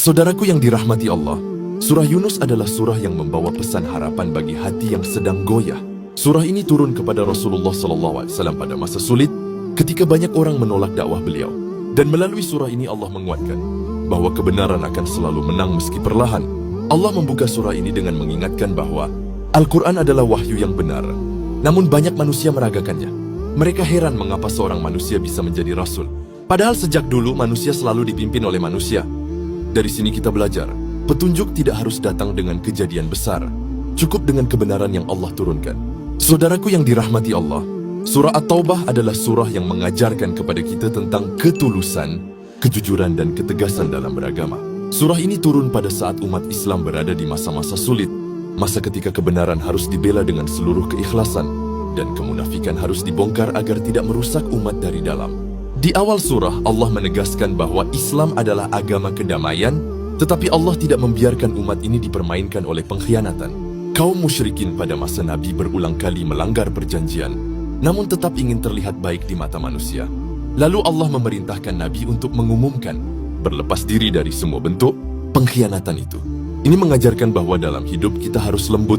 Saudaraku yang dirahmati Allah, surah Yunus adalah surah yang membawa pesan harapan bagi hati yang sedang goyah. Surah ini turun kepada Rasulullah SAW pada masa sulit ketika banyak orang menolak dakwah beliau. Dan melalui surah ini Allah menguatkan bahwa kebenaran akan selalu menang meski perlahan. Allah membuka surah ini dengan mengingatkan bahwa Al-Quran adalah wahyu yang benar. Namun banyak manusia meragakannya. Mereka heran mengapa seorang manusia bisa menjadi rasul. Padahal sejak dulu manusia selalu dipimpin oleh manusia. Dari sini kita belajar, petunjuk tidak harus datang dengan kejadian besar. Cukup dengan kebenaran yang Allah turunkan. Saudaraku yang dirahmati Allah, surah At-Taubah adalah surah yang mengajarkan kepada kita tentang ketulusan, kejujuran dan ketegasan dalam beragama. Surah ini turun pada saat umat Islam berada di masa-masa sulit, masa ketika kebenaran harus dibela dengan seluruh keikhlasan, dan kemunafikan harus dibongkar agar tidak merusak umat dari dalam. Di awal surah, Allah menegaskan bahwa Islam adalah agama kedamaian, tetapi Allah tidak membiarkan umat ini dipermainkan oleh pengkhianatan. Kaum musyrikin pada masa Nabi berulang kali melanggar perjanjian, namun tetap ingin terlihat baik di mata manusia. Lalu Allah memerintahkan Nabi untuk mengumumkan, berlepas diri dari semua bentuk pengkhianatan itu. Ini mengajarkan bahwa dalam hidup kita harus lembut,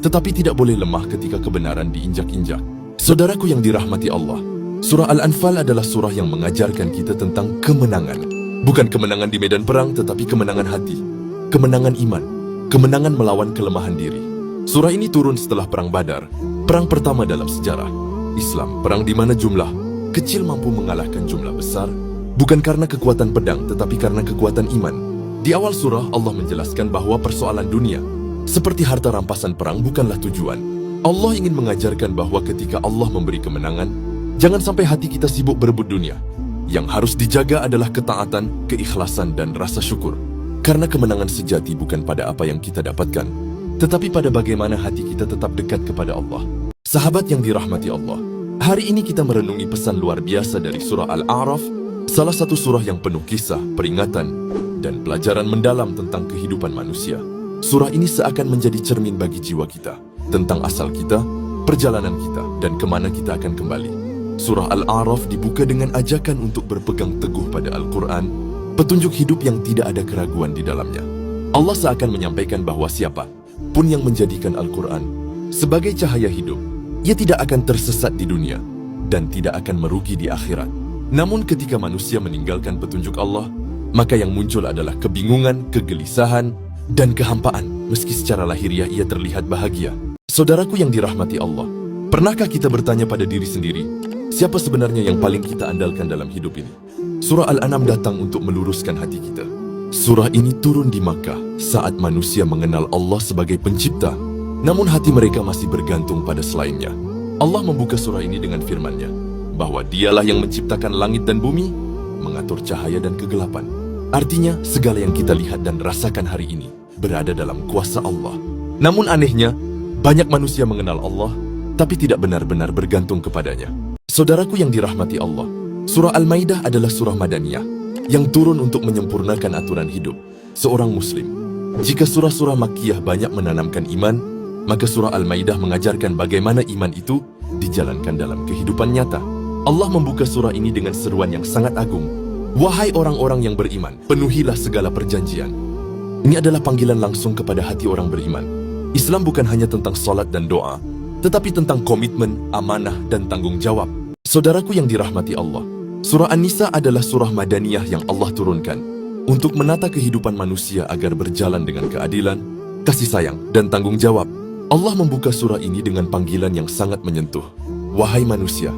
tetapi tidak boleh lemah ketika kebenaran diinjak-injak. Saudaraku yang dirahmati Allah, surah Al-Anfal adalah surah yang mengajarkan kita tentang kemenangan. Bukan kemenangan di medan perang, tetapi kemenangan hati, kemenangan iman, kemenangan melawan kelemahan diri. Surah ini turun setelah Perang Badar, perang pertama dalam sejarah Islam, perang di mana jumlah kecil mampu mengalahkan jumlah besar, bukan karena kekuatan pedang, tetapi karena kekuatan iman. Di awal surah, Allah menjelaskan bahwa persoalan dunia, seperti harta rampasan perang, bukanlah tujuan. Allah ingin mengajarkan bahwa ketika Allah memberi kemenangan, jangan sampai hati kita sibuk berebut dunia. Yang harus dijaga adalah ketaatan, keikhlasan, dan rasa syukur. Karena kemenangan sejati bukan pada apa yang kita dapatkan, tetapi pada bagaimana hati kita tetap dekat kepada Allah. Sahabat yang dirahmati Allah, hari ini kita merenungi pesan luar biasa dari surah Al-A'raf, salah satu surah yang penuh kisah, peringatan, dan pelajaran mendalam tentang kehidupan manusia. Surah ini seakan menjadi cermin bagi jiwa kita, tentang asal kita, perjalanan kita, dan kemana kita akan kembali. Surah Al-A'raf dibuka dengan ajakan untuk berpegang teguh pada Al-Quran, petunjuk hidup yang tidak ada keraguan di dalamnya. Allah seakan menyampaikan bahwa siapa pun yang menjadikan Al-Quran sebagai cahaya hidup, ia tidak akan tersesat di dunia dan tidak akan merugi di akhirat. Namun ketika manusia meninggalkan petunjuk Allah, maka yang muncul adalah kebingungan, kegelisahan, dan kehampaan, meski secara lahiriah ia terlihat bahagia. Saudaraku yang dirahmati Allah, pernahkah kita bertanya pada diri sendiri, siapa sebenarnya yang paling kita andalkan dalam hidup ini? Surah Al-An'am datang untuk meluruskan hati kita. Surah ini turun di Makkah saat manusia mengenal Allah sebagai pencipta, namun hati mereka masih bergantung pada selainnya. Allah membuka surah ini dengan firman-Nya, bahwa Dialah yang menciptakan langit dan bumi, mengatur cahaya dan kegelapan. Artinya, segala yang kita lihat dan rasakan hari ini berada dalam kuasa Allah. Namun anehnya, banyak manusia mengenal Allah, tapi tidak benar-benar bergantung kepadanya. Saudaraku yang dirahmati Allah, surah Al-Maidah adalah surah Madaniyah yang turun untuk menyempurnakan aturan hidup seorang muslim. Jika surah-surah Makkiyah banyak menanamkan iman, maka surah Al-Maidah mengajarkan bagaimana iman itu dijalankan dalam kehidupan nyata. Allah membuka surah ini dengan seruan yang sangat agung. Wahai orang-orang yang beriman, penuhilah segala perjanjian. Ini adalah panggilan langsung kepada hati orang beriman. Islam bukan hanya tentang salat dan doa, tetapi tentang komitmen, amanah, dan tanggung jawab. Saudaraku yang dirahmati Allah, surah An-Nisa adalah surah Madaniyah yang Allah turunkan untuk menata kehidupan manusia agar berjalan dengan keadilan, kasih sayang, dan tanggung jawab. Allah membuka surah ini dengan panggilan yang sangat menyentuh. Wahai manusia,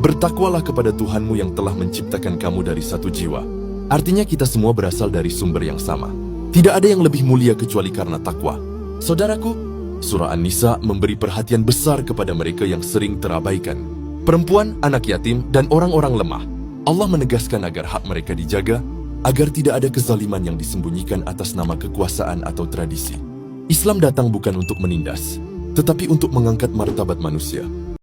bertakwalah kepada Tuhanmu yang telah menciptakan kamu dari satu jiwa. Artinya kita semua berasal dari sumber yang sama. Tidak ada yang lebih mulia kecuali karena takwa. Saudaraku, surah An-Nisa memberi perhatian besar kepada mereka yang sering terabaikan. Perempuan, anak yatim, dan orang-orang lemah. Allah menegaskan agar hak mereka dijaga, agar tidak ada kezaliman yang disembunyikan atas nama kekuasaan atau tradisi. Islam datang bukan untuk menindas, tetapi untuk mengangkat martabat manusia.